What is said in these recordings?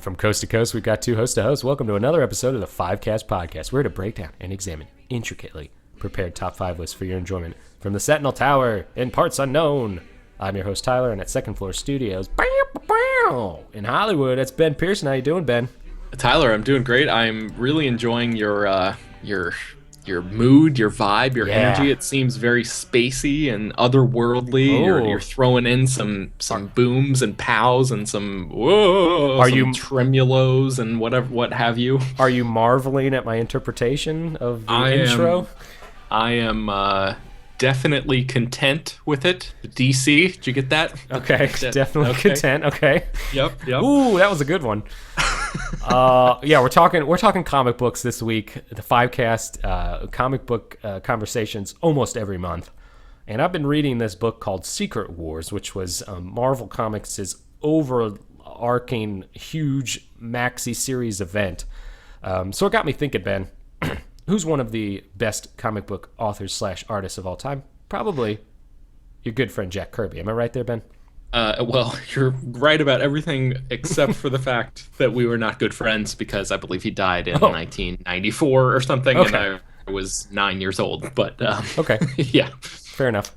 From coast to coast, we've got two host to host. Welcome to another episode of the Fivecast Podcast. We're here to break down and examine intricately prepared top 5 lists for your enjoyment from the Sentinel Tower in parts unknown. I'm your host, Tyler, and at Second Floor Studios in Hollywood, it's Ben Pearson. How you doing, Ben? Tyler, I'm doing great. I'm really enjoying your mood, your vibe, your energy. It seems very spacey and otherworldly. You're throwing in some booms and pows and some tremulos and what have you. Are you marveling at my interpretation of the intro? I am definitely content with it. DC, did you get that? Okay, definitely content. Okay. Yep. Ooh, that was a good one. We're talking comic books this week. The Fivecast comic book conversations almost every month, and I've been reading this book called Secret Wars, which was Marvel Comics' overarching huge maxi series event. So it got me thinking, Ben, who's one of the best comic book authors / artists of all time? Probably your good friend Jack Kirby. Am I right there, Ben? Well, you're right about everything except for the fact that we were not good friends because I believe he died in 1994 or something, and I was 9 years old. But okay, yeah, fair enough.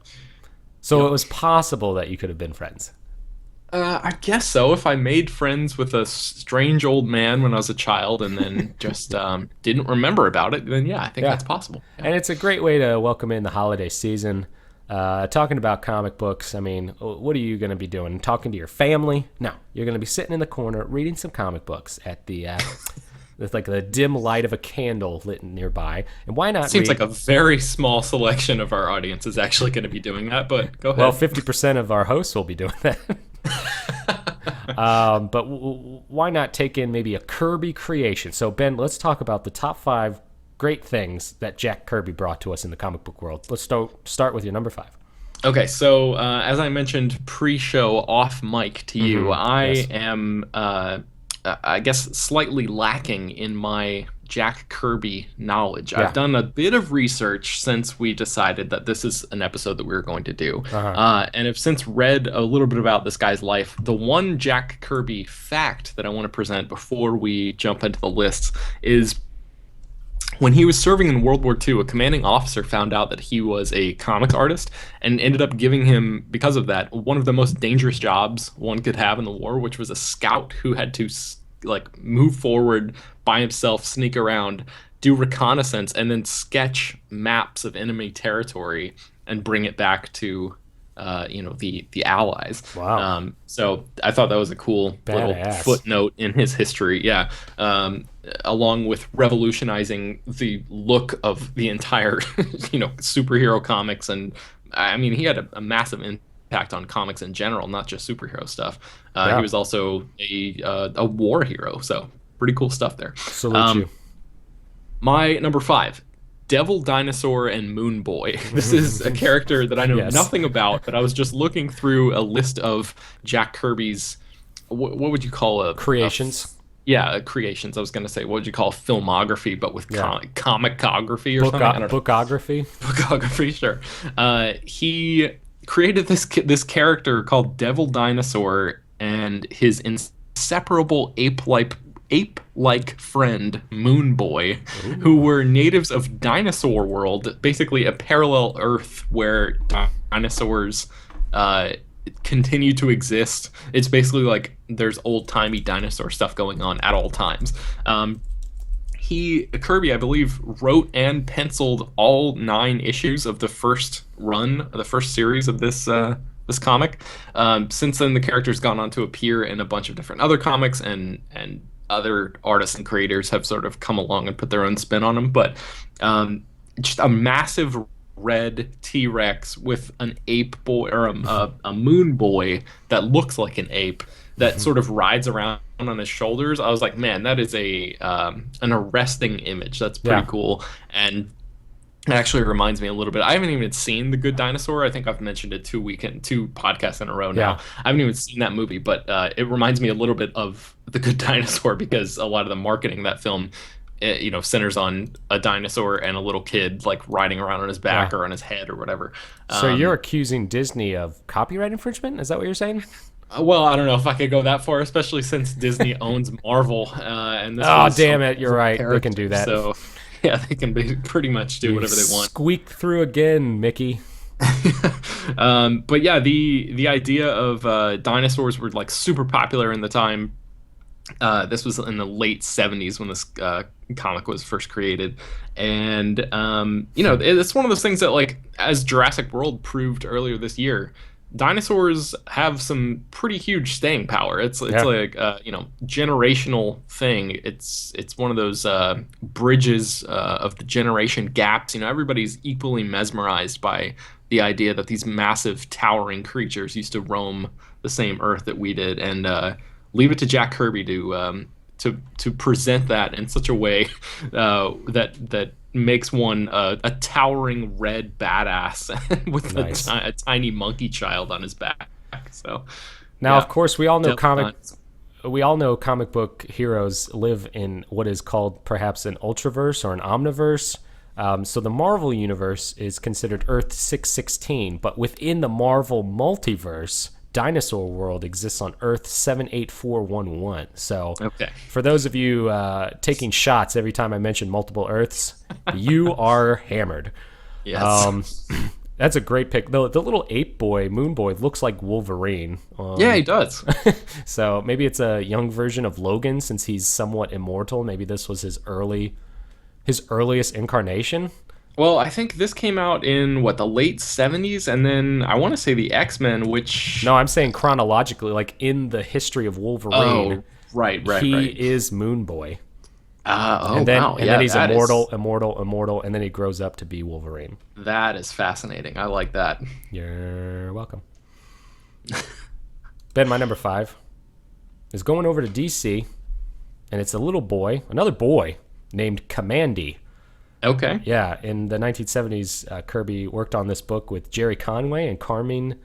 So It was possible that you could have been friends. I guess so. If I made friends with a strange old man when I was a child and then just didn't remember about it, then I think that's possible. Yeah. And it's a great way to welcome in the holiday season. Talking about comic books, I mean, what are you going to be doing? Talking to your family? No, you're going to be sitting in the corner reading some comic books at the with like the dim light of a candle lit nearby. And why not? Seems like a very small selection of our audience is actually going to be doing that, but go ahead. Well, 50% of our hosts will be doing that. But why not take in maybe a Kirby creation? So, Ben, let's talk about the top 5 great things that Jack Kirby brought to us in the comic book world. Let's start with your number 5. Okay, so as I mentioned pre-show off mic to you, I am, I guess, slightly lacking in my Jack Kirby knowledge. I've done a bit of research since we decided that this is an episode that we were going to do, and have since read a little bit about this guy's life. The one Jack Kirby fact that I want to present before we jump into the lists is when he was serving in World War II, a commanding officer found out that he was a comics artist and ended up giving him, because of that, one of the most dangerous jobs one could have in the war, which was a scout who had to move forward by himself, sneak around, do reconnaissance, and then sketch maps of enemy territory and bring it back to the Allies. Wow. So I thought that was a cool little footnote in his history. Yeah. Along with revolutionizing the look of the entire, superhero comics. And I mean, he had a massive impact on comics in general, not just superhero stuff. He was also a war hero. So pretty cool stuff there. Salute you. My number 5. Devil Dinosaur and Moon Boy. This is a character that I know nothing about, but I was just looking through a list of Jack Kirby's, what would you call creations? Creations. I was going to say, what would you call filmography, but with comicography or something? Bookography? Bookography, sure. He created this character called Devil Dinosaur and his inseparable ape-like friend, Moon Boy, who were natives of Dinosaur World, basically a parallel Earth where dinosaurs continue to exist. It's basically like there's old-timey dinosaur stuff going on at all times. Kirby, I believe, wrote and penciled all 9 issues of the first series of this comic. Since then, the character's gone on to appear in a bunch of different other comics, and other artists and creators have sort of come along and put their own spin on them. But just a massive red T-Rex with an ape boy or a moon boy that looks like an ape that sort of rides around on his shoulders. I was like, man, that is an arresting image. That's pretty cool. And it actually reminds me a little bit. I haven't even seen The Good Dinosaur. I think I've mentioned it 2 podcasts in a row now. I haven't even seen that movie, but it reminds me a little bit of The Good Dinosaur because a lot of the marketing of that film, centers on a dinosaur and a little kid like riding around on his back or on his head or whatever. So you're accusing Disney of copyright infringement? Is that what you're saying? Well, I don't know if I could go that far, especially since Disney owns Marvel, and this Oh, was a damn it! You're Marvel right. They can character. do that. So, yeah, they can pretty much do You whatever they want. squeaked through again, Mickey. But yeah, the idea of dinosaurs were like super popular in the time. This was in the late 70s when this comic was first created. And, it's one of those things that, like, as Jurassic World proved earlier this year, dinosaurs have some pretty huge staying power. It's Yeah. like, generational thing. It's one of those bridges of the generation gaps. Everybody's equally mesmerized by the idea that these massive towering creatures used to roam the same Earth that we did. And leave it to Jack Kirby to present that in such a way that makes one a towering red badass with Nice. a tiny monkey child on his back. So Now, yeah, of course, we all know definitely not. comic book heroes live in what is called perhaps an ultraverse or an omniverse. So the Marvel universe is considered Earth 616, but within the Marvel multiverse, Dinosaur World exists on Earth 78411. So Okay. for those of you taking shots every time I mention multiple Earths, you are hammered. Yes. That's a great pick. The little ape boy, Moon Boy, looks like Wolverine. Yeah, he does. So maybe it's a young version of Logan since he's somewhat immortal. Maybe this was his earliest incarnation. Well, I think this came out in the late 70s, and then I want to say the X-Men, which No, I'm saying chronologically, like in the history of Wolverine, oh, right, he right. is Moon Boy. Oh, And then, wow. and Yeah, then he's that immortal, and then he grows up to be Wolverine. that is fascinating. I like that. You're welcome. Ben, my number 5 is going over to DC, and it's a little boy, another boy named Commandy. Okay. Yeah, in the 1970s, Kirby worked on this book with Jerry Conway and Carmine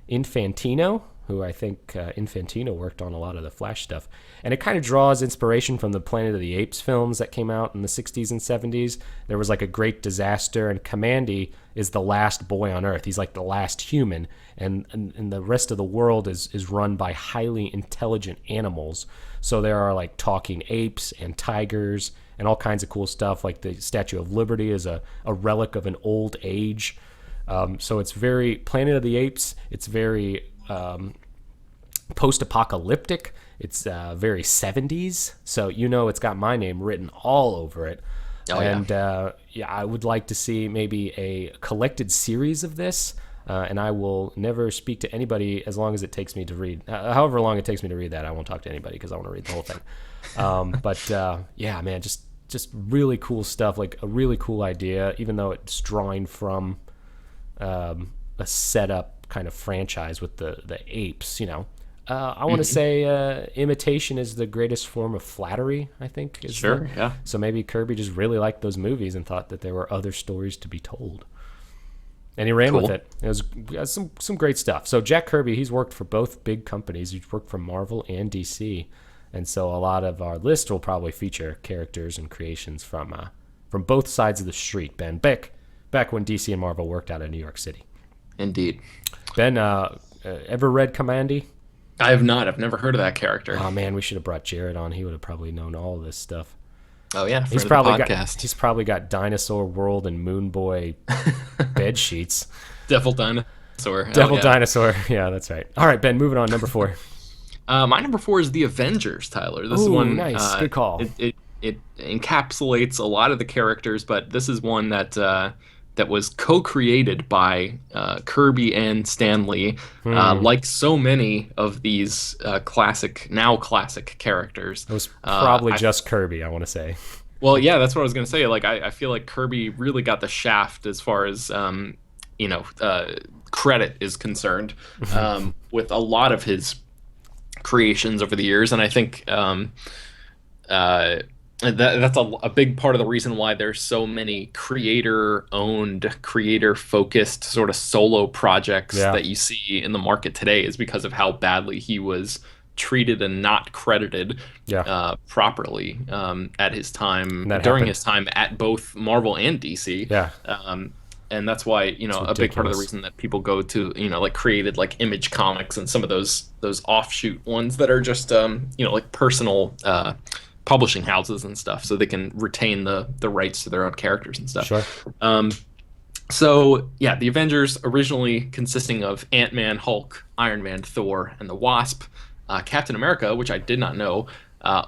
Infantino, who I think Infantino worked on a lot of the Flash stuff. And it kind of draws inspiration from the Planet of the Apes films that came out in the 60s and 70s. There was like a great disaster, and Commandy is the last boy on Earth. He's like the last human, and the rest of the world is run by highly intelligent animals. So there are like talking apes and tigers and all kinds of cool stuff. Like the Statue of Liberty is a relic of an old age. So it's very Planet of the Apes. It's very post-apocalyptic. It's very 70s. So it's got my name written all over it. Oh, and I would like to see maybe a collected series of this. And I will never speak to anybody as long as it takes me to read. However long it takes me to read that, I won't talk to anybody because I want to read the whole thing. But yeah, man, just really cool stuff. Like a really cool idea, even though it's drawing from a setup kind of franchise with the apes. I want to say imitation is the greatest form of flattery, I think. Sure, yeah. So maybe Kirby just really liked those movies and thought that there were other stories to be told. And he ran with it. It was some great stuff. So Jack Kirby, he's worked for both big companies. He's worked for Marvel and DC. And so a lot of our list will probably feature characters and creations from both sides of the street, Ben. Back when DC and Marvel worked out of New York City. Indeed. Ben, ever read Commandy? I have not. I've never heard of that character. Oh, man, we should have brought Jared on. He would have probably known all this stuff. Oh, yeah, for He's the probably podcast. he's probably got Dinosaur World and Moon Boy bed sheets. Devil Dinosaur. Devil Dinosaur. Yeah, that's right. All right, Ben, moving on. Number 4. My number 4 is The Avengers, Tyler. This is Ooh, one. nice. Good call. It encapsulates a lot of the characters, but this is one that was co-created by Kirby and Stan Lee, like so many of these classic characters. It was probably just Kirby, I want to say. Well, yeah, that's what I was going to say. Like, I feel like Kirby really got the shaft as far as, credit is concerned with a lot of his creations over the years. And I think that's a big part of the reason why there's so many creator-owned, creator-focused sort of solo projects that you see in the market today is because of how badly he was treated and not credited properly at his time, during his time at both Marvel and DC. Yeah. and that's why, a big part of the ridiculous. reason that people go to, like created like Image Comics and some of those offshoot ones that are just like personal publishing houses and stuff, so they can retain the rights to their own characters and stuff. Sure. Um, so yeah, the Avengers originally consisting of Ant-Man, Hulk, Iron Man, Thor, and the Wasp. Captain America, which I did not know,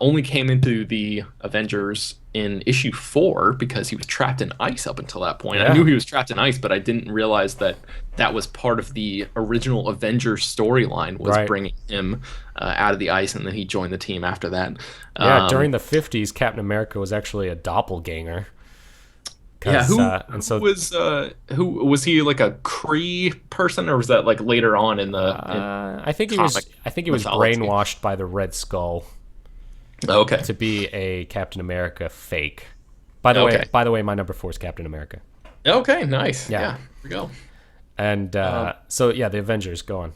only came into the Avengers in issue 4 because he was trapped in ice up until that point. Yeah. I knew he was trapped in ice, but I didn't realize that that was part of the original Avengers storyline, was Right. bringing him out of the ice, and then he joined the team after that. Yeah, during the 50s, Captain America was actually a doppelganger. Yeah, 'Cause, who, and so who was he, like a Kree person, or was that like later on in the I think he was. comic I think he was mythology? brainwashed by the Red Skull Okay. to be a Captain America fake. By the Okay. way, my number 4 is Captain America. Okay, nice. Yeah. Yeah, here we go. And so yeah, the Avengers. Go on.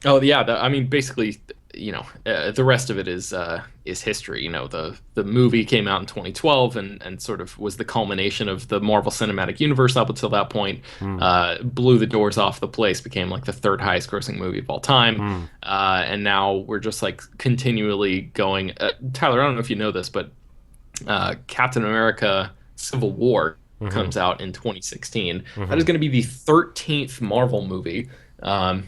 Oh yeah, I mean, basically, the rest of it is history. The movie came out in 2012 and sort of was the culmination of the Marvel Cinematic Universe up until that point. Blew the doors off the place, became like the third highest grossing movie of all time, and now we're just like continually going. Tyler, I don't know if you know this, but Captain America: Civil War comes out in 2016. That is going to be the 13th Marvel movie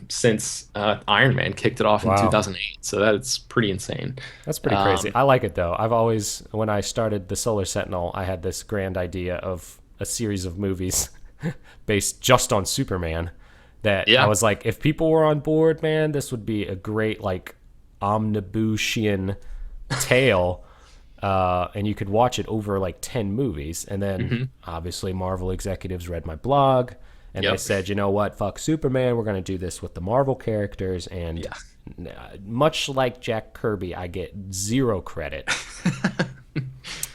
since Iron Man kicked it off in Wow. 2008. So that's pretty insane. That's pretty crazy. I like it though. I've always, when I started the Solar Sentinel, I had this grand idea of a series of movies based just on Superman. That Yeah. I was like, if people were on board, man, this would be a great like omnibusian tale. And you could watch it over like 10 movies. And then obviously Marvel executives read my blog and they Yep. said, you know what, fuck Superman. We're going to do this with the Marvel characters. And much like Jack Kirby, I get 0 credit.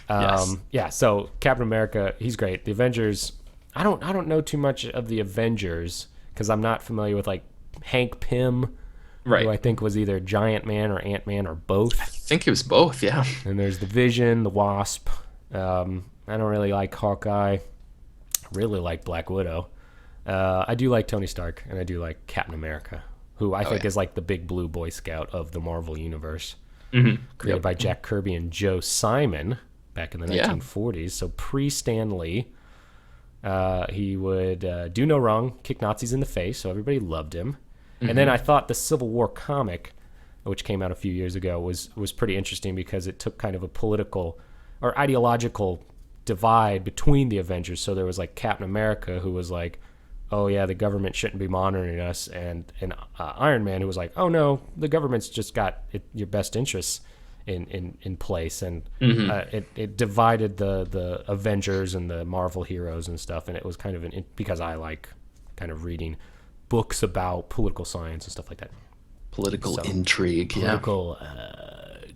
Yes. Yeah, so Captain America, he's great. The Avengers, I don't know too much of the Avengers because I'm not familiar with like Hank Pym, Right. who I think was either Giant Man or Ant-Man or both. I think it was both. Yeah. And there's the Vision, the Wasp. I don't really like Hawkeye. Really like Black Widow. I do like Tony Stark, and I do like Captain America, who I think yeah. is like the big blue Boy Scout of the Marvel universe. Mm-hmm. Created by Jack Kirby and Joe Simon back in the Yeah. 1940s. So pre-Stan Lee. He would do no wrong, kick Nazis in the face, so everybody loved him. And then I thought the Civil War comic, which came out a few years ago, was pretty interesting because it took kind of a political or ideological divide between the Avengers. So there was like Captain America, who was like, oh yeah, the government shouldn't be monitoring us, and Iron Man, who was like, oh no, the government's just got your best interests in place, and it divided the Avengers and the Marvel heroes and stuff, and it was kind of because I like kind of reading books about political science and stuff like that. Political intrigue. Political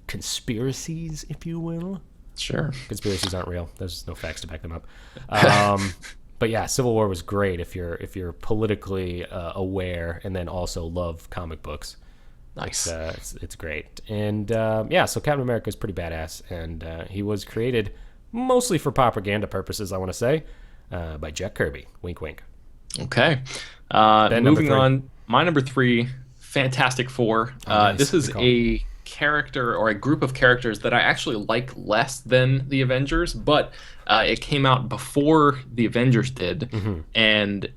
conspiracies, if you will. Yeah. Sure. Conspiracies aren't real. There's no facts to back them up. But yeah, Civil War was great if you're politically aware and then also love comic books. Nice. It's great. And yeah, so Captain America is pretty badass, and he was created mostly for propaganda purposes, I want to say, by Jack Kirby. Wink, wink. Okay. number Moving 3. on, my number 3, Fantastic Four. Nice. This is Good call. a character or a group of characters that I actually like less than the Avengers, but it came out before the Avengers did, and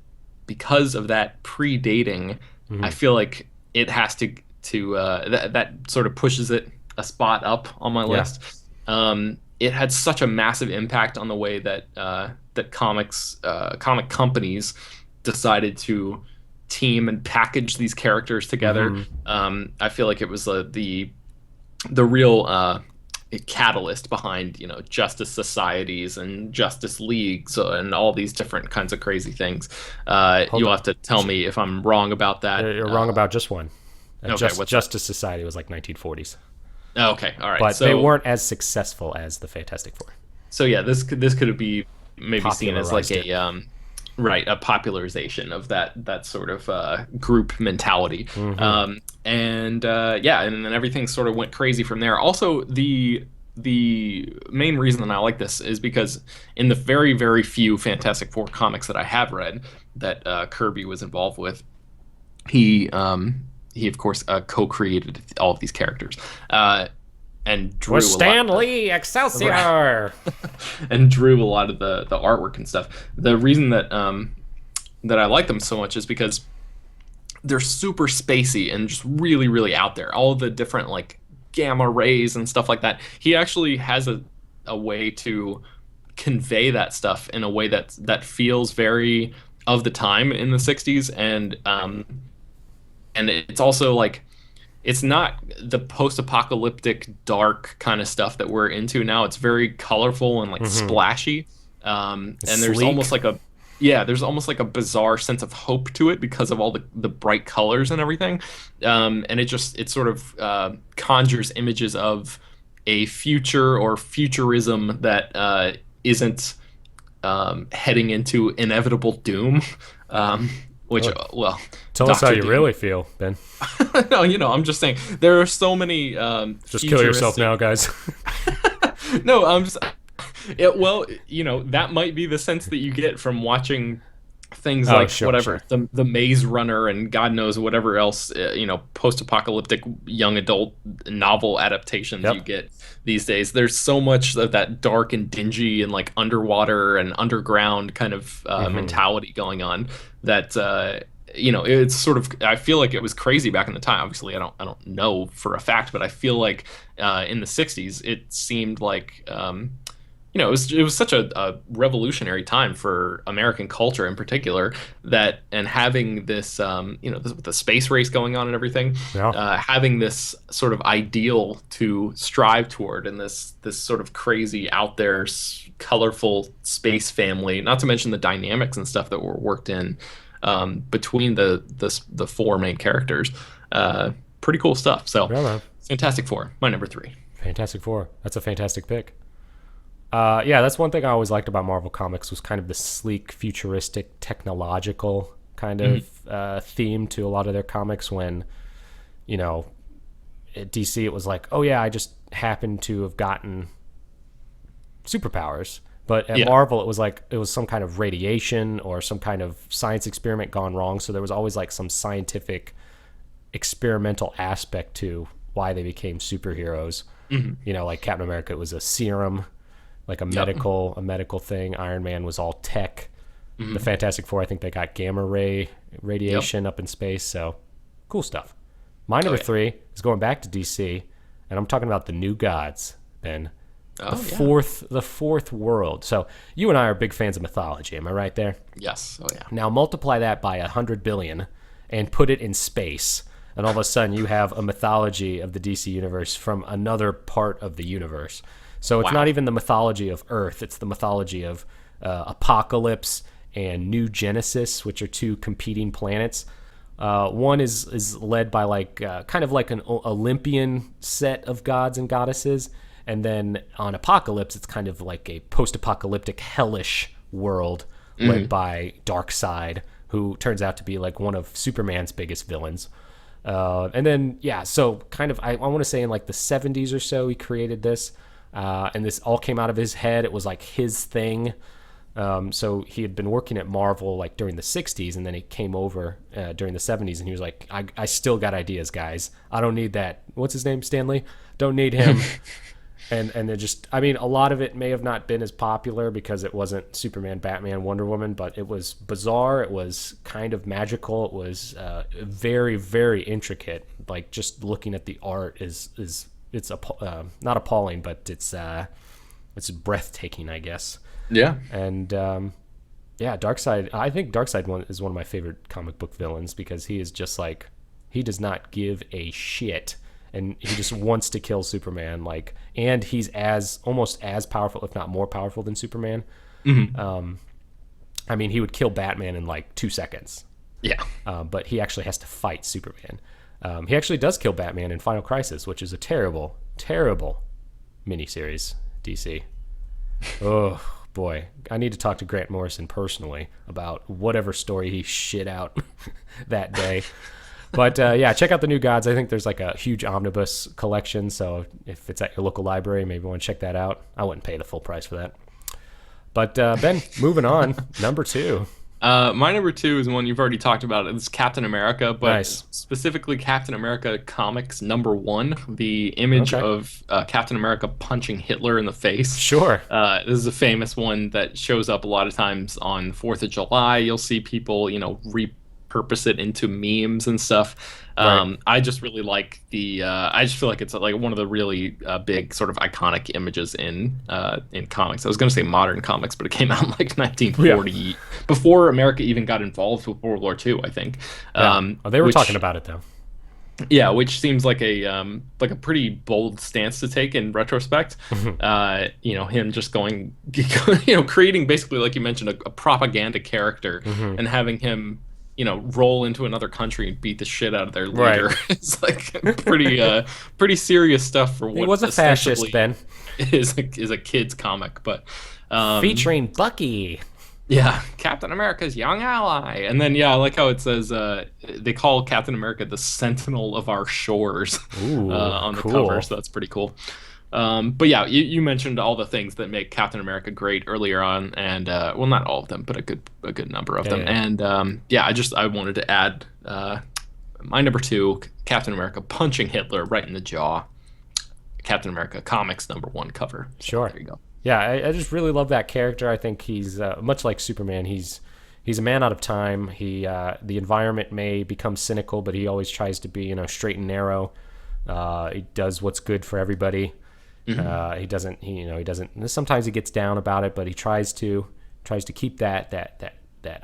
because of that predating, I feel like it has to that sort of pushes it a spot up on my list. It had such a massive impact on the way that that comic companies decided to team and package these characters together. I feel like it was the real catalyst behind justice societies and justice leagues and all these different kinds of crazy things. You'll have to tell me if I'm wrong about that. You're wrong about just one. Okay, what's Justice Society was like 1940s. Okay, all right. But so, they weren't as successful as the Fantastic Four. So yeah, this could be maybe seen as like Popularized a popularization of that sort of group mentality. And then everything sort of went crazy from there. Also, the the main reason that I like this is because in the very, very few Fantastic Four comics that I have read that Kirby was involved with, he he of course co-created all of these characters and drew With a Stan lot. Lee, Excelsior! And drew a lot of the artwork and stuff. The reason that that I like them so much is because they're super spacey and just really, really out there. All the different like gamma rays and stuff like that. He actually has a way to convey that stuff in a way that feels very of the time in the 60s, and it's also like it's not the post-apocalyptic dark kind of stuff that we're into now. It's very colorful and like splashy, and there's Sleek. almost like a there's almost like a bizarre sense of hope to it because of all the bright colors and everything, and it sort of conjures images of a future or futurism that isn't heading into inevitable doom. Which, well, Tell us how Dr. you Doom. really feel, Ben. No, I'm just saying there are so many. Just kill yourself futuristic- now, guys. No, I'm just. Well, that might be the sense that you get from watching things like sure. the Maze Runner and God knows whatever else, post-apocalyptic young adult novel adaptations Yep. you get these days. There's so much of that dark and dingy and like underwater and underground kind of mentality going on that it's sort of, I feel like it was crazy back in the time. Obviously, I don't know for a fact, but I feel like in the 60s it seemed like it was such a revolutionary time for American culture in particular, that, and having this with the space race going on and everything, having this sort of ideal to strive toward, and this sort of crazy out there colorful space family, not to mention the dynamics and stuff that were worked in between the four main characters. Pretty cool stuff. So Fantastic Four, my number 3. Fantastic Four. That's a fantastic pick. That's one thing I always liked about Marvel Comics, was kind of the sleek, futuristic, technological kind of theme to a lot of their comics. When, at DC it was like, oh yeah, I just happened to have gotten superpowers. But at Marvel it was like it was some kind of radiation or some kind of science experiment gone wrong. So there was always like some scientific experimental aspect to why they became superheroes. Like Captain America, it was a serum, like a medical thing. Iron Man was all tech. The Fantastic Four, I think they got gamma ray radiation up in space. So cool stuff. My number 3 is going back to DC, and I'm talking about the New Gods, Ben. The fourth world. So you and I are big fans of mythology. Am I right there? Yes. Oh yeah. Now multiply that by 100 billion and put it in space, and all of a sudden you have a mythology of the DC universe from another part of the universe. So it's not even the mythology of Earth. It's the mythology of Apocalypse and New Genesis, which are two competing planets. One is led by like kind of like an Olympian set of gods and goddesses. And then on Apocalypse, it's kind of like a post-apocalyptic hellish world led by Darkseid, who turns out to be like one of Superman's biggest villains. And then, so kind of, I want to say in like the 70s or so, he created this. And this all came out of his head. It was like his thing. So he had been working at Marvel like during the 60s, and then he came over during the 70s, and he was like, I still got ideas, guys. I don't need that. What's his name? Stanley? Don't need him. And they're just, I mean, a lot of it may have not been as popular because it wasn't Superman, Batman, Wonder Woman, but it was bizarre. It was kind of magical. It was very, very intricate. Like just looking at the art is not appalling, but it's breathtaking, I guess. Yeah. And Darkseid. I think Darkseid is one of my favorite comic book villains because he is just like, he does not give a shit, and he just wants to kill Superman. Like, and he's almost as powerful, if not more powerful than Superman. I mean, he would kill Batman in like 2 seconds. Yeah. But he actually has to fight Superman. He actually does kill Batman in Final Crisis, which is a terrible, terrible miniseries, DC. Oh, boy. I need to talk to Grant Morrison personally about whatever story he shit out that day. But yeah, check out the New Gods. I think there's like a huge omnibus collection, so if it's at your local library, maybe you want to check that out. I wouldn't pay the full price for that. But Ben, moving on, number 2. My number 2 is one you've already talked about. It's Captain America, but Nice. specifically Captain America Comics number 1, the image Okay. of Captain America punching Hitler in the face. Sure. This is a famous one that shows up a lot of times on the 4th of July. You'll see people, repurpose it into memes and stuff. Right. I just really like I just feel like it's like one of the really big sort of iconic images in comics. I was going to say modern comics, but it came out in like 1940, before America even got involved with World War II, I think. Yeah. They were talking about it though. Yeah, which seems like a pretty bold stance to take in retrospect. Him just going, creating basically, like you mentioned, a propaganda character and having him, roll into another country and beat the shit out of their leader. Right. It's like pretty serious stuff for what He was a fascist, ostensibly Ben. is a kid's comic, but Featuring Bucky. yeah, Captain America's young ally. And then, yeah, I like how it says they call Captain America the Sentinel of our shores on the cool. cover, so that's pretty cool. But yeah, you mentioned all the things that make Captain America great earlier on, and well, not all of them, but a good number of them. Yeah. And I wanted to add my number 2, Captain America punching Hitler right in the jaw. Captain America Comics number 1 cover. So Sure. there you go. Yeah, I just really love that character. I think he's much like Superman. He's a man out of time. The environment may become cynical, but he always tries to be straight and narrow. He does what's good for everybody. He doesn't. Sometimes he gets down about it, but he tries to keep that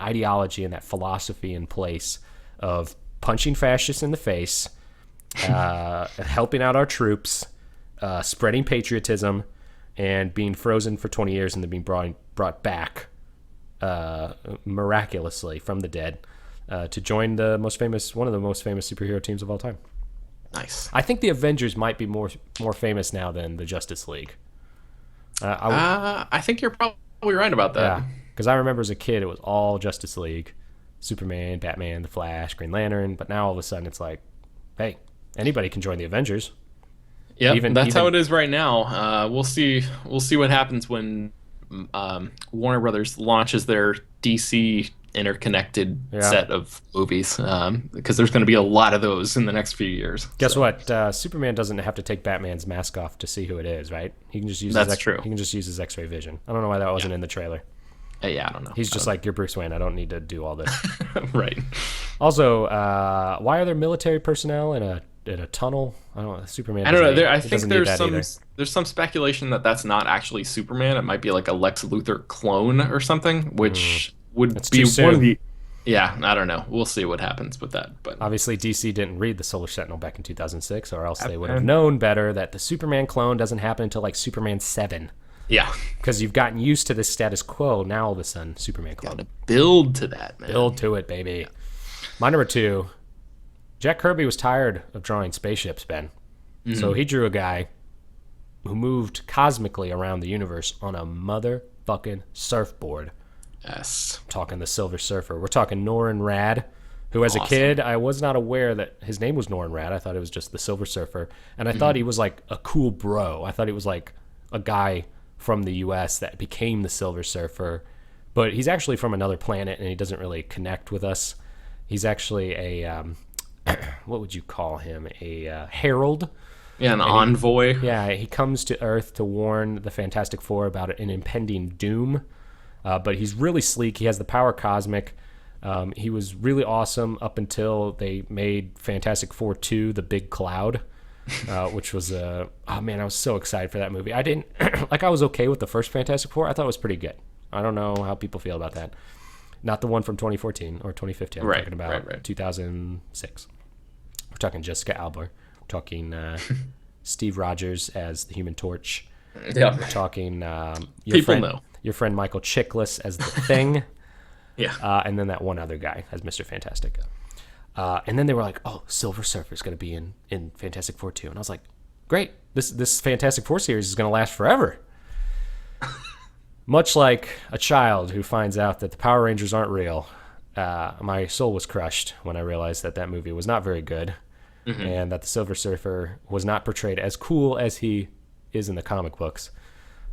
ideology and that philosophy in place of punching fascists in the face, helping out our troops, spreading patriotism, and being frozen for 20 years and then being brought back miraculously from the dead to join one of the most famous superhero teams of all time. Nice. I think the Avengers might be more famous now than the Justice League. I think you're probably right about that. Yeah, because I remember as a kid it was all Justice League, Superman, Batman, The Flash, Green Lantern, but now all of a sudden it's like, hey, anybody can join the Avengers. Yeah, that's how it is right now. We'll see what happens when Warner Brothers launches their DC interconnected set of movies, because there's going to be a lot of those in the next few years. Guess what? Superman doesn't have to take Batman's mask off to see who it is, right? He can just use true. He can just use his X-ray vision. I don't know why that wasn't in the trailer. Yeah, I don't know. He's just like, you're Bruce Wayne. I don't need to do all this. Right. Also, why are there military personnel in a tunnel? I don't know. Superman. I don't know. I doesn't think need that either. there's some speculation that that's not actually Superman. It might be like a Lex Luthor clone or something, which would That's be too soon. one of the. Yeah, I don't know. We'll see what happens with that. But Obviously, DC didn't read the Solar Sentinel back in 2006, or else they would have known better that the Superman clone doesn't happen until like Superman 7. yeah, Because you've gotten used to this status quo. Now all of a sudden, Superman clone. gotta build to that, man. Build to it, baby. My number 2, Jack Kirby was tired of drawing spaceships, Ben. So he drew a guy who moved cosmically around the universe on a motherfucking surfboard. Yes. Talking the Silver Surfer. We're talking Norrin Rad, who as a kid, I was not aware that his name was Norrin Rad. I thought it was just the Silver Surfer. And I thought he was like a cool bro. I thought he was like a guy from the U.S. that became the Silver Surfer. But he's actually from another planet, and he doesn't really connect with us. He's actually a, what would you call him? A herald. Yeah, an envoy. Yeah, he comes to Earth to warn the Fantastic Four about an impending doom. But he's really sleek. He has the power cosmic. He was really awesome up until they made Fantastic Four 2, The Big Cloud, which was oh man, I was so excited for that movie. I didn't I was okay with the first Fantastic Four. I thought it was pretty good. I don't know how people feel about that. Not the one from 2014 or 2015. I'm talking about 2006. We're talking Jessica Alba. We're talking Steve Rogers as the Human Torch. Yeah. We're talking your friend Michael Chiklis as the Thing. Yeah. And then that one other guy as Mr. Fantastic. And then they were like, oh, Silver Surfer's going to be in Fantastic Four 2. And I was like, great. This Fantastic Four series is going to last forever. Much like a child who finds out that the Power Rangers aren't real. my soul was crushed when I realized that that movie was not very good, and that the Silver Surfer was not portrayed as cool as he is in the comic books.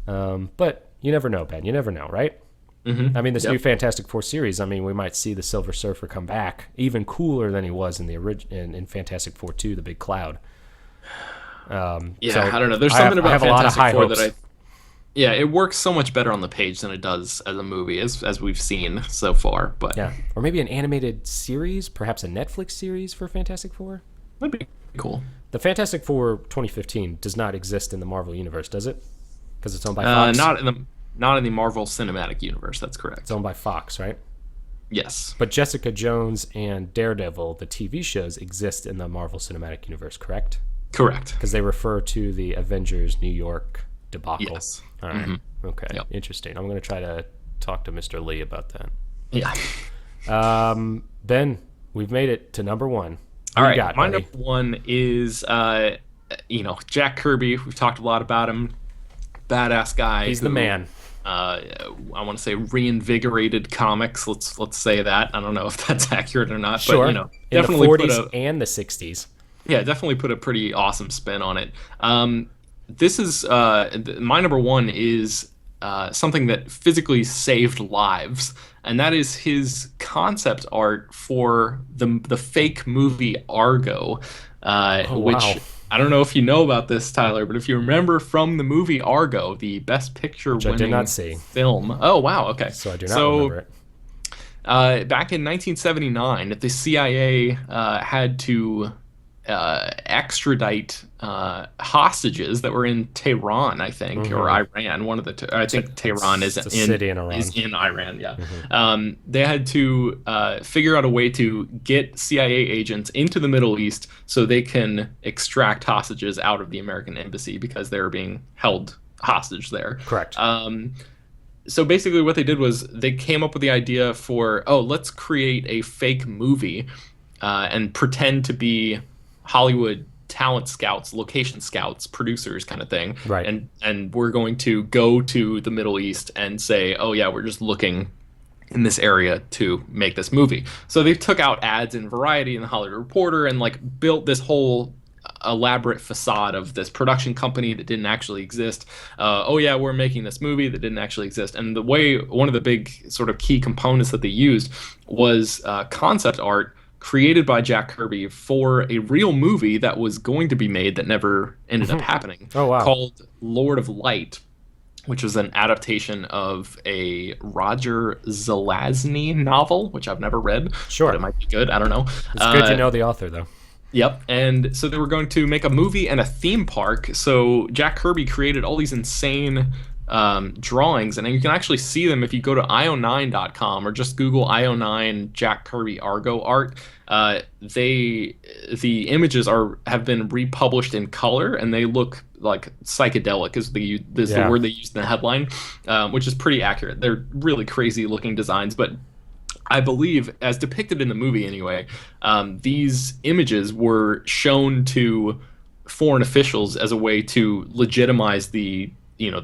But you never know, Ben. You never know, right? I mean, this new Fantastic Four series, I mean, we might see the Silver Surfer come back even cooler than he was in the in Fantastic Four 2, The Big Cloud. I don't know. There's something about Fantastic Four that it works so much better on the page than it does as a movie, as we've seen so far. But yeah, or maybe an animated series, perhaps a Netflix series for Fantastic Four. That'd be cool. The Fantastic Four 2015 does not exist in the Marvel universe, does it? Because it's owned by Fox. Not in the Marvel Cinematic Universe. That's correct. It's owned by Fox, right? Yes. But Jessica Jones and Daredevil, the TV shows, exist in the Marvel Cinematic Universe, correct? Correct. Because they refer to the Avengers New York debacle. Yes. All right. Okay. Yep. Interesting. I'm going to try to talk to Mr. Lee about that. Yeah. Ben, we've made it to number one. All right. My number one is, Jack Kirby. We've talked a lot about him. Badass guy. He's the man. I want to say reinvigorated comics. Let's say that. I don't know if that's accurate or not. Sure. But, in definitely the 40s and the 60s. Yeah, definitely put a pretty awesome spin on it. This is my number one is something that physically saved lives, and that is his concept art for the fake movie Argo, which I don't know if you know about this, Tyler, but if you remember from the movie Argo, the Best Picture winning I did not see. film. Oh, wow. Okay. So I do not remember it. Back in 1979, the CIA had to extradite hostages that were in Tehran, I think, or Iran. One of the I think Tehran is in city in Iran. Is in Iran. Yeah. They had to figure out a way to get CIA agents into the Middle East so they can extract hostages out of the American embassy because they were being held hostage there. Correct. So basically, what they did was they came up with the idea for let's create a fake movie and pretend to be Hollywood talent scouts, location scouts, producers kind of thing. Right. And we're going to go to the Middle East and say, oh yeah, we're just looking in this area to make this movie. So they took out ads in Variety and the Hollywood Reporter and built this whole elaborate facade of this production company that didn't actually exist. We're making this movie that didn't actually exist. And one of the big sort of key components that they used was concept art created by Jack Kirby for a real movie that was going to be made that never ended up happening. Oh, wow. Called Lord of Light, which was an adaptation of a Roger Zelazny novel, which I've never read. Sure. But it might be good. I don't know. It's good you know the author, though. Yep. And so they were going to make a movie and a theme park. So Jack Kirby created all these insane drawings, and you can actually see them if you go to io9.com or just Google io9 Jack Kirby Argo art. The images have been republished in color, and they look like psychedelic is the word they used in the headline, which is pretty accurate. They're really crazy looking designs, but I believe, as depicted in the movie anyway, these images were shown to foreign officials as a way to legitimize the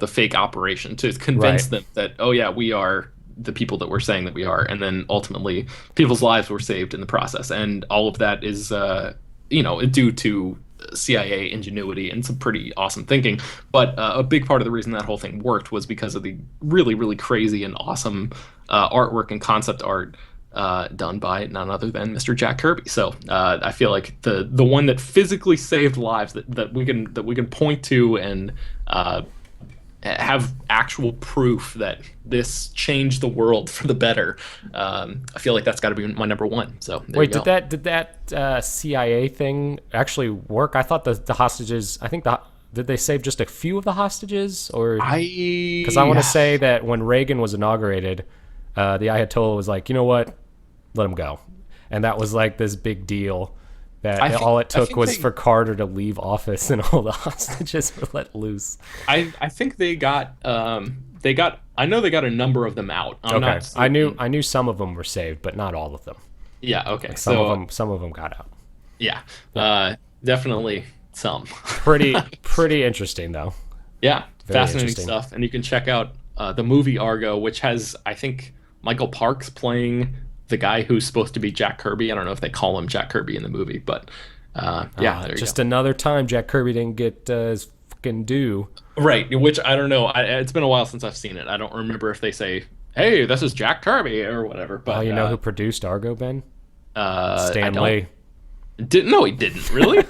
fake operation, to convince them that, oh yeah, we are the people that we're saying that we are. And then ultimately people's lives were saved in the process. And all of that is, due to CIA ingenuity and some pretty awesome thinking. But a big part of the reason that whole thing worked was because of the really, really crazy and awesome artwork and concept art done by none other than Mr. Jack Kirby. So I feel like the one that physically saved lives that we can point to and have actual proof that this changed the world for the better. I feel like that's got to be my number one. So wait, did that CIA thing actually work? I thought the hostages. I think did they save just a few of the hostages, or because I want to say that when Reagan was inaugurated, the Ayatollah was like, you know what, let him go, and that was like this big deal. All it took was for Carter to leave office and all the hostages were let loose. I think they got I know they got a number of them out. I knew some of them were saved, but not all of them. Yeah. Okay. Like some of them got out. Yeah. Definitely some. Pretty interesting though. Yeah. Very fascinating stuff. And you can check out the movie Argo, which has, I think, Michael Parks playing the guy who's supposed to be Jack Kirby. I don't know if they call him Jack Kirby in the movie, but yeah, there you just go. another time Jack Kirby didn't get his fucking due. Right, which I don't know. It's been a while since I've seen it. I don't remember if they say, "Hey, this is Jack Kirby" or whatever. But You know who produced Argo, Ben? I Stan don't. Lee. No, he didn't. Really?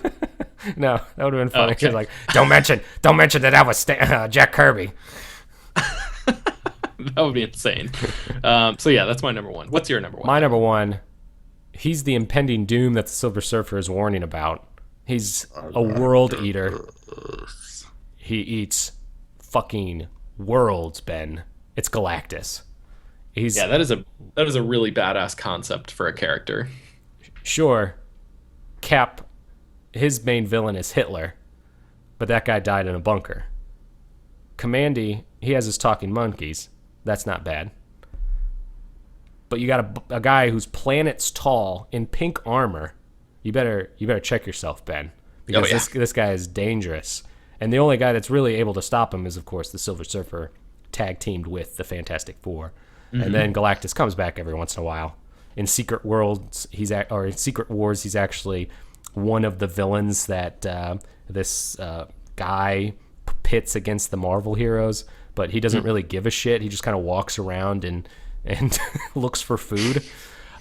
No, that would have been funny. Okay. She's like, don't mention that was Jack Kirby. That would be insane. So yeah, that's my number one. What's your number one? My number one, he's the impending doom that the Silver Surfer is warning about. He's a world eater. He eats fucking worlds, Ben. It's Galactus. Yeah, that is a really badass concept for a character. Sure, Cap, his main villain is Hitler, but that guy died in a bunker. Commandy, he has his talking monkeys. That's not bad. But you got a guy who's planets tall in pink armor. You better check yourself, Ben, because this guy is dangerous. And the only guy that's really able to stop him is, of course, the Silver Surfer, tag teamed with the Fantastic Four. Mm-hmm. And then Galactus comes back every once in a while. In Secret Wars, he's actually one of the villains that this guy pits against the Marvel heroes, but he doesn't really give a shit. He just kind of walks around and looks for food.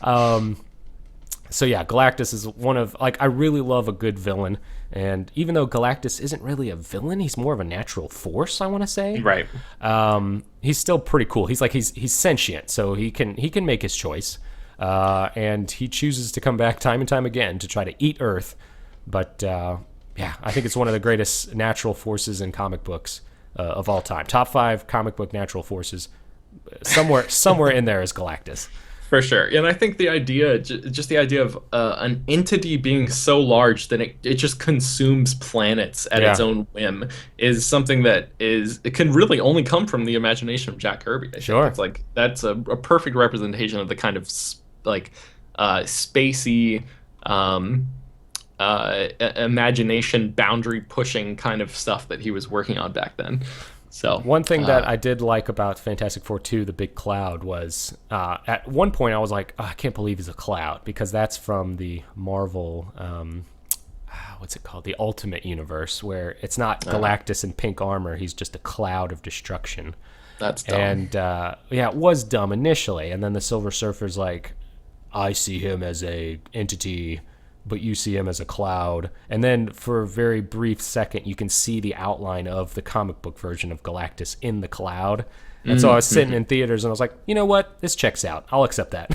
So yeah, Galactus is one of, I really love a good villain. And even though Galactus isn't really a villain, he's more of a natural force, I want to say. Right. He's still pretty cool. He's sentient, so he can make his choice. And he chooses to come back time and time again to try to eat Earth. But yeah, I think it's one of the greatest natural forces in comic books of all time. Top 5 comic book natural forces. Somewhere in there is Galactus. For sure. And I think the idea, just the idea of an entity being so large that it just consumes planets at its own whim is something that it can really only come from the imagination of Jack Kirby. I think it's like, that's a perfect representation of the kind of spacey, imagination boundary pushing kind of stuff that he was working on back then. So one thing that I did like about Fantastic Four 2, The Big Cloud, was at one point I was like, I can't believe he's a cloud, because that's from the Marvel, what's it called? The Ultimate Universe, where it's not Galactus in pink armor. He's just a cloud of destruction. That's dumb. And yeah, it was dumb initially. And then the Silver Surfer's like, I see him as a entity, but you see him as a cloud. And then for a very brief second, you can see the outline of the comic book version of Galactus in the cloud. And so I was sitting in theaters and I was like, you know what? This checks out. I'll accept that.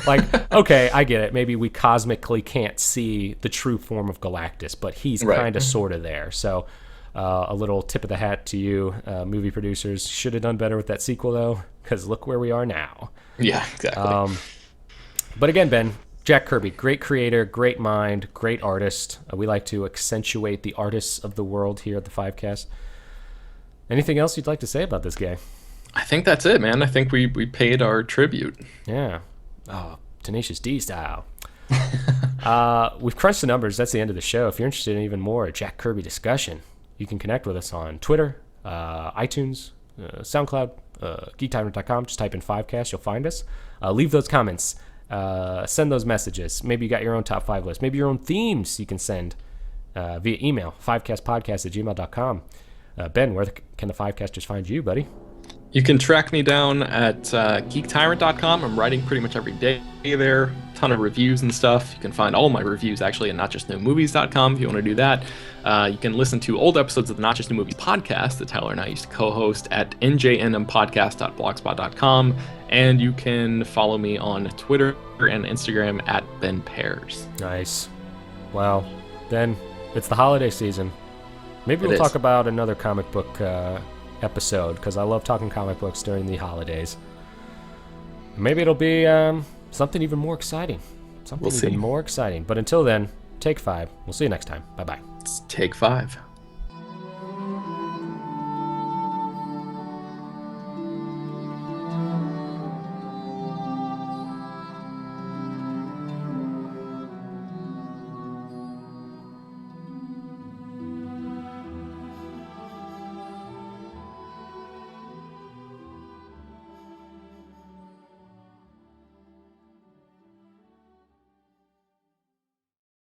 Like, okay, I get it. Maybe we cosmically can't see the true form of Galactus, but he's kind of sort of there. So a little tip of the hat to you, movie producers. Should have done better with that sequel, though, because look where we are now. Yeah, exactly. But again, Ben, Jack Kirby, great creator, great mind, great artist. We like to accentuate the artists of the world here at the Fivecast. Anything else you'd like to say about this guy? I think that's it, man. I think we paid our tribute. Yeah. Oh, Tenacious D style. We've crunched the numbers. That's the end of the show. If you're interested in even more Jack Kirby discussion, you can connect with us on Twitter, iTunes, SoundCloud, geektyrant.com. Just type in Fivecast. You'll find us. Leave those comments. Send those messages. Maybe you got your own top 5 list. Maybe your own themes you can send via email, fivecastpodcast@gmail.com. Ben, where can the Fivecasters find you, buddy? You can track me down at geektyrant.com. I'm writing pretty much every day there. Ton of reviews and stuff. You can find all my reviews actually at notjustnemovies.com if you want to do that. You can listen to old episodes of the Not Just New Movies podcast that Tyler and I used to co-host at njnmpodcast.blogspot.com. And you can follow me on Twitter and Instagram at Ben Pears. Nice. Wow. Ben, it's the holiday season. Maybe we'll talk about another comic book episode, because I love talking comic books during the holidays. Maybe it'll be something even more exciting. More exciting. But until then, take 5. We'll see you next time. Bye-bye. Take 5.